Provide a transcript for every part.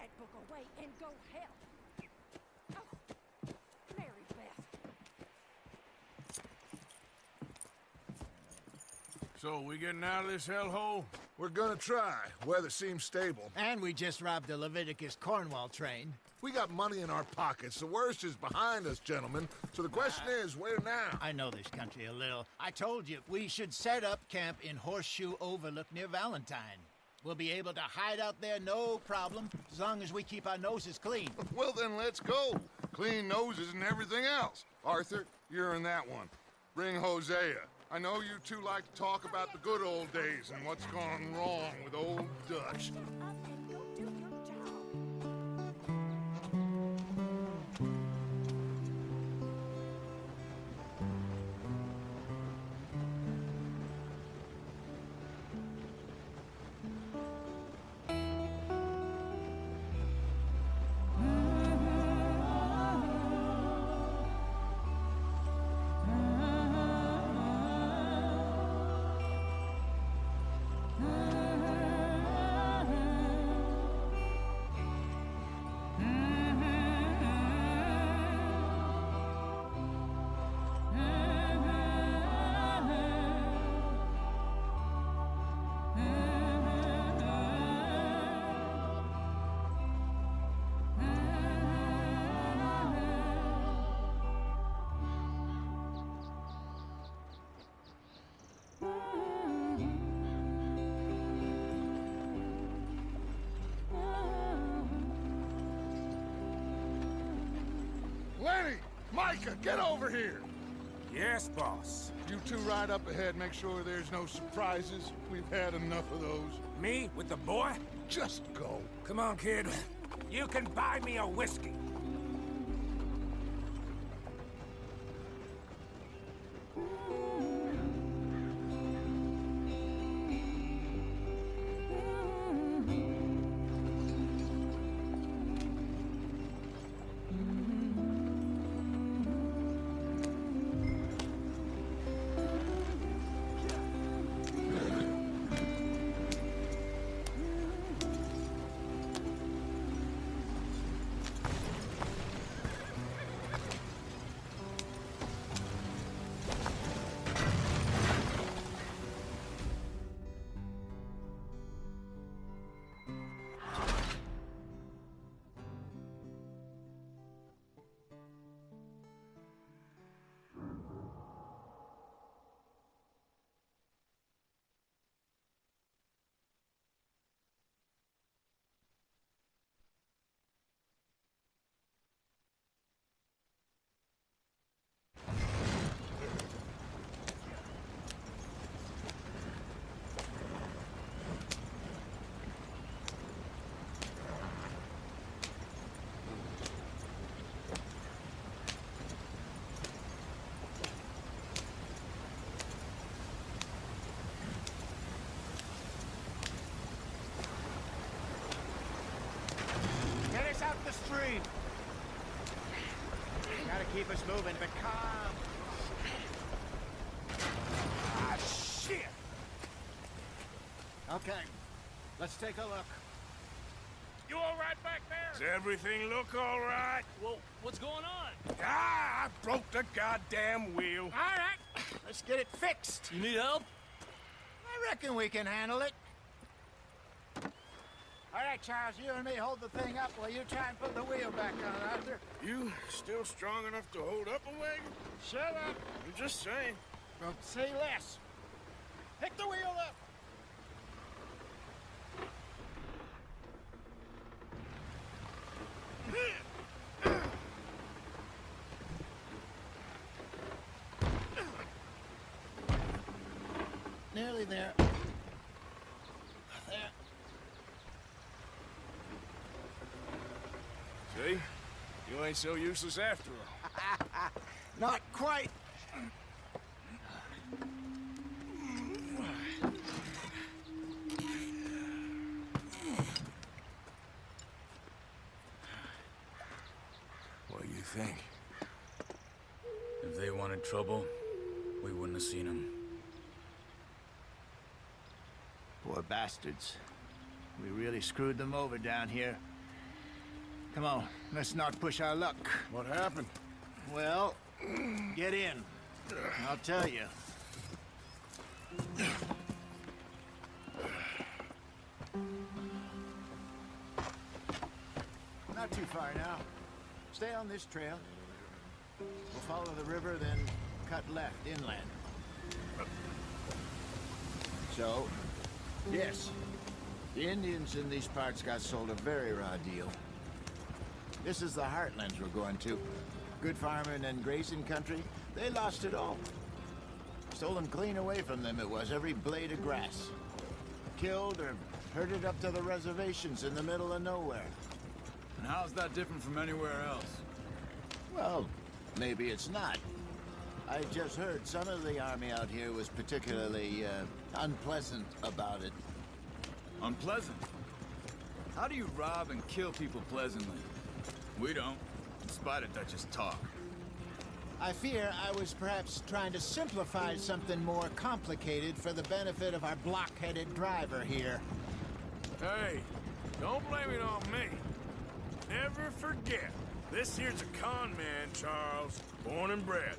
that book away and go help. Oh, Mary Beth. So, we getting out of this hellhole? We're gonna try. Weather seems stable. And we just robbed the Leviticus Cornwall train. We got money in our pockets. The worst is behind us, gentlemen. So the question is, where now? I know this country a little. I told you, we should set up camp in Horseshoe Overlook near Valentine. We'll be able to hide out there, no problem, as long as we keep our noses clean. Well, then let's go. Clean noses and everything else. Arthur, you're in that one. Bring Hosea. I know you two like to talk about the good old days and what's gone wrong with old Dutch. Shut up and go do your job. Lenny! Micah, get over here! Yes, boss. You two ride up ahead, make sure there's no surprises. We've had enough of those. Me with the boy? Just go. Come on, kid. You can buy me a whiskey. Get us out the stream. Gotta keep us moving, but calm. Ah, shit! Okay, let's take a look. You all right back there? Does everything look all right? Well, what's going on? Ah, I broke the goddamn wheel. All right, let's get it fixed. You need help? I reckon we can handle it. All right, Charles, you and me hold the thing up while you try and put the wheel back on, Arthur. You still strong enough to hold up a wagon? Shut up. I'm just saying. Don't say less. Pick the wheel up. Nearly there. There. See? You ain't so useless after all. Not quite. What do you think? If they wanted trouble, we wouldn't have seen them. Poor bastards. We really screwed them over down here. Come on, let's not push our luck. What happened? Well, get in. I'll tell you. Not too far now. Stay on this trail. We'll follow the river, then cut left inland. So, yes, the Indians in these parts got sold a very raw deal. This is the heartlands we're going to. Good farming and grazing country, they lost it all. Stolen clean away from them it was, every blade of grass. Killed or herded up to the reservations in the middle of nowhere. And how's that different from anywhere else? Well, maybe it's not. I just heard some of the army out here was particularly, unpleasant about it. Unpleasant? How do you rob and kill people pleasantly? We don't, in spite of Dutch's talk. I fear I was perhaps trying to simplify something more complicated for the benefit of our block-headed driver here. Hey, don't blame it on me. Never forget, this here's a con man, Charles, born and bred.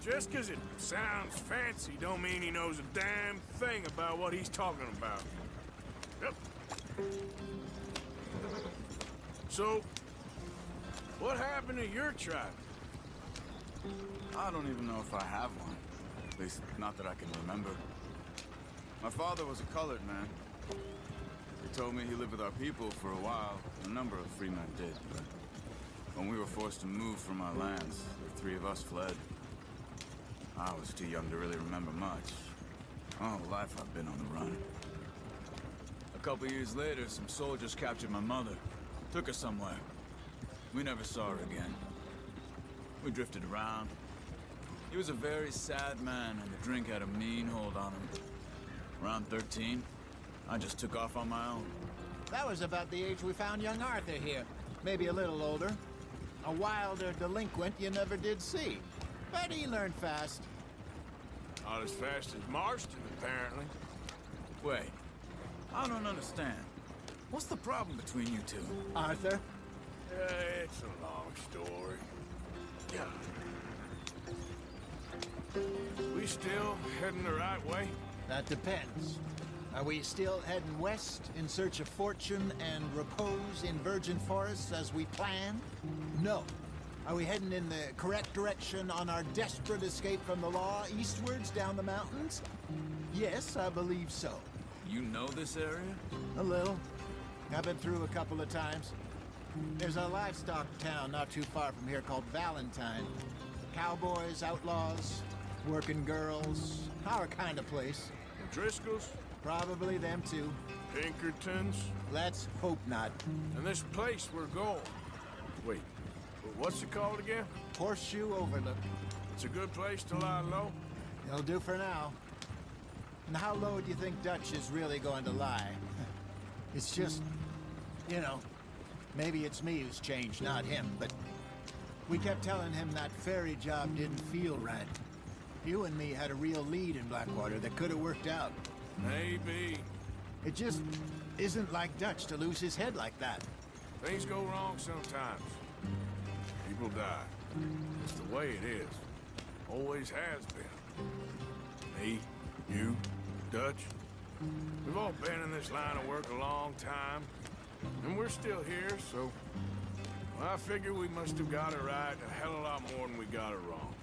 Just 'cause it sounds fancy don't mean he knows a damn thing about what he's talking about. Yep. So, what happened to your tribe? I don't even know if I have one. At least, not that I can remember. My father was a colored man. He told me he lived with our people for a while. A number of free men did, but when we were forced to move from our lands, the three of us fled. I was too young to really remember much. All life I've been on the run. A couple years later, some soldiers captured my mother. Took her somewhere. We never saw her again. We drifted around. He was a very sad man, and the drink had a mean hold on him. Around 13, I just took off on my own. That was about the age we found young Arthur here. Maybe a little older. A wilder delinquent you never did see. But he learned fast. Not as fast as Marston, apparently. Wait, I don't understand. What's the problem between you two? Arthur? It's a long story. Yeah. We still heading the right way? That depends. Are we still heading west in search of fortune and repose in virgin forests as we planned? No. Are we heading in the correct direction on our desperate escape from the law eastwards down the mountains? Yes, I believe so. You know this area? A little. I've been through a couple of times. There's a livestock town not too far from here called Valentine. Cowboys, outlaws, working girls, our kind of place. The Driscolls? Probably them too. Pinkertons? Let's hope not. And this place we're going. Wait, what's it called again? Horseshoe Overlook. It's a good place to lie low? It'll do for now. And how low do you think Dutch is really going to lie? It's just, you know, maybe it's me who's changed, not him, but we kept telling him that ferry job didn't feel right. You and me had a real lead in Blackwater that could have worked out. Maybe. It just isn't like Dutch to lose his head like that. Things go wrong sometimes. People die. It's the way it is. Always has been. Me, you, Dutch. We've all been in this line of work a long time. And we're still here, so... well, I figure we must have got it right a hell of a lot more than we got it wrong.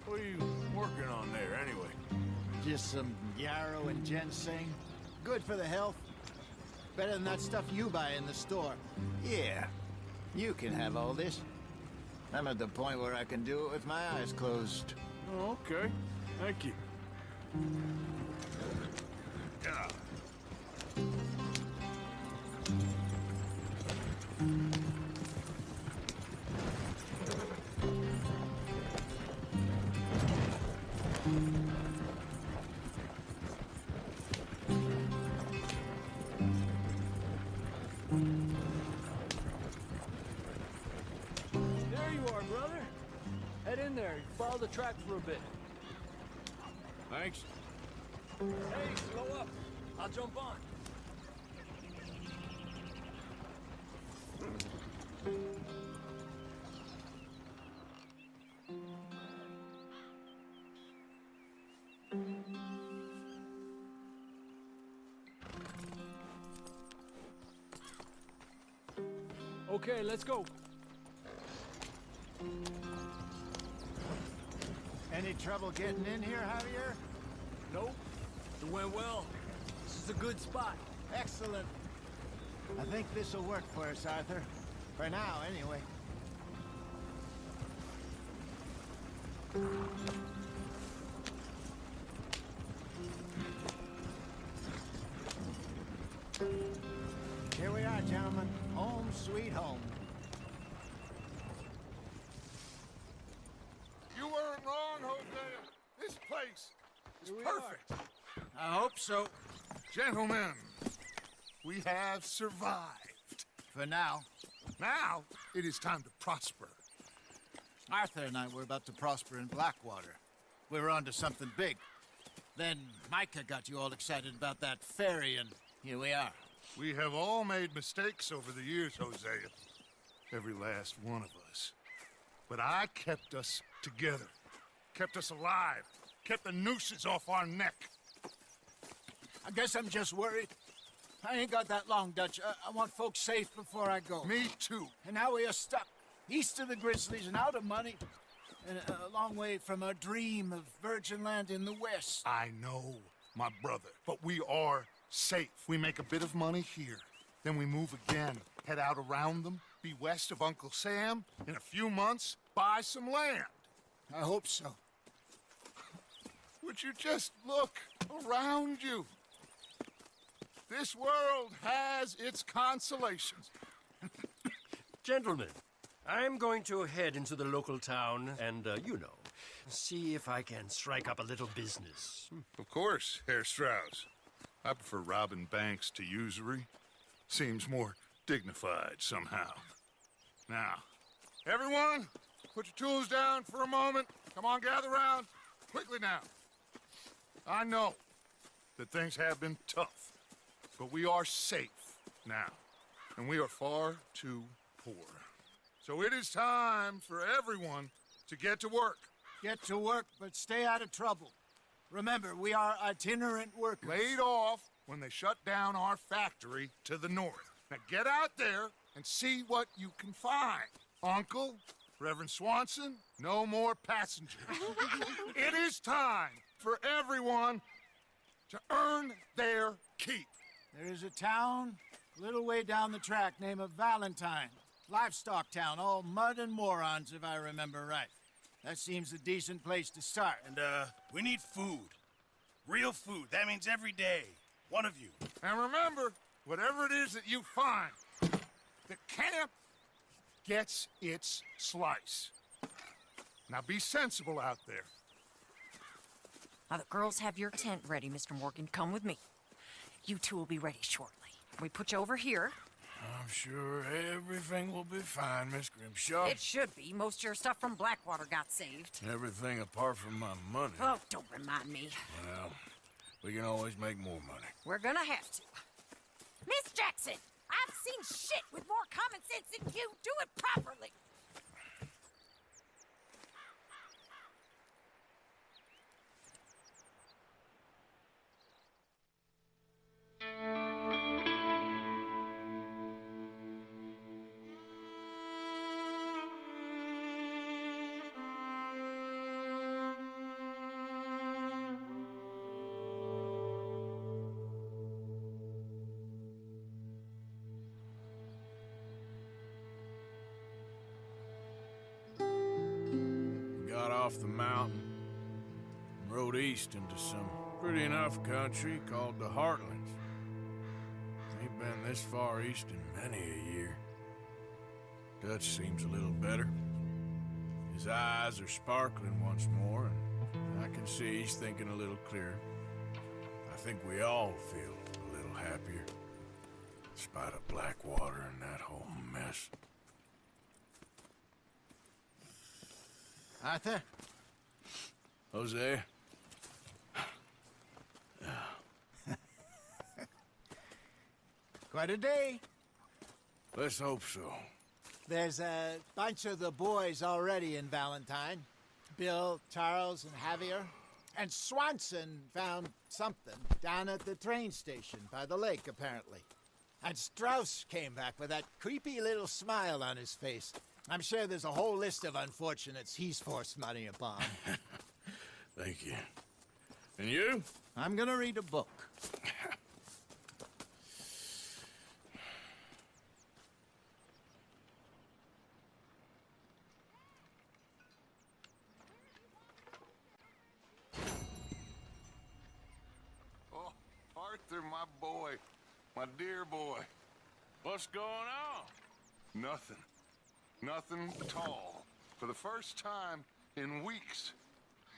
What are you working on there, anyway? Just some yarrow and ginseng. Good for the health. Better than that stuff you buy in the store. Yeah, you can have all this. I'm at the point where I can do it with my eyes closed. Oh, okay. Thank you. Yeah. There you are, brother. Head in there. Follow the track for a bit. Thanks. Hey, slow up. I'll jump on. Okay, let's go. Any trouble getting in here, Javier? Nope. It went well. This is a good spot. Excellent. I think this will work for us, Arthur. For now, anyway. Here we are, gentlemen. Home sweet home. You weren't wrong, Hosea. This place is perfect. I hope so. Gentlemen, we have survived. For now. Now, it is time to prosper. Arthur and I were about to prosper in Blackwater. We were onto something big. Then Micah got you all excited about that ferry, and here we are. We have all made mistakes over the years, Hosea. Every last one of us. But I kept us together. Kept us alive. Kept the nooses off our neck. I guess I'm just worried. I ain't got that long, Dutch. I want folks safe before I go. Me too. And now we are stuck, east of the Grizzlies and out of money, and a long way from our dream of virgin land in the west. I know, my brother. But we are safe. We make a bit of money here. Then we move again. Head out around them. Be west of Uncle Sam. In a few months, buy some land. I hope so. Would you just look around you? This world has its consolations. Gentlemen, I'm going to head into the local town and, see if I can strike up a little business. Of course, Herr Strauss. I prefer robbing banks to usury. Seems more dignified somehow. Now, everyone, put your tools down for a moment. Come on, gather round. Quickly now. I know that things have been tough, but we are safe now, and we are far too poor. So it is time for everyone to get to work. Get to work, but stay out of trouble. Remember, we are itinerant workers. Laid off when they shut down our factory to the north. Now get out there and see what you can find. Uncle, Reverend Swanson, no more passengers. It is time for everyone to earn their keep. There is a town a little way down the track named Valentine. Livestock town, all mud and morons, if I remember right. That seems a decent place to start. And, we need food. Real food. That means every day. One of you. And remember, whatever it is that you find, the camp gets its slice. Now be sensible out there. Now, the girls have your tent ready, Mr. Morgan. Come with me. You two will be ready shortly. We put you over here. I'm sure everything will be fine, Miss Grimshaw. It should be. Most of your stuff from Blackwater got saved. Everything apart from my money. Oh, don't remind me. Well, we can always make more money. We're gonna have to. Miss Jackson, I've seen shit with more common sense than you. Do it properly. Got off the mountain and rode east into some pretty enough country called the Heartlands. Ain't been this far east in many a year. Dutch seems a little better. His eyes are sparkling once more, and I can see he's thinking a little clearer. I think we all feel a little happier, in spite of Blackwater and that whole mess. Arthur? Jose? Quite a day. Let's hope so. There's a bunch of the boys already in Valentine. Bill, Charles, and Javier. And Swanson found something down at the train station by the lake, apparently. And Strauss came back with that creepy little smile on his face. I'm sure there's a whole list of unfortunates he's forced money upon. Thank you. And you? I'm gonna read a book. Oh, Arthur, my boy. My dear boy. What's going on? Nothing. Nothing at all. For the first time in weeks.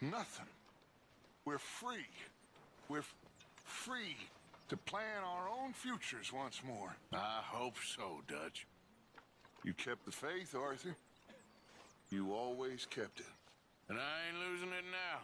Nothing. We're free. We're free to plan our own futures once more. I hope so, Dutch. You kept the faith, Arthur. You always kept it. And I ain't losing it now.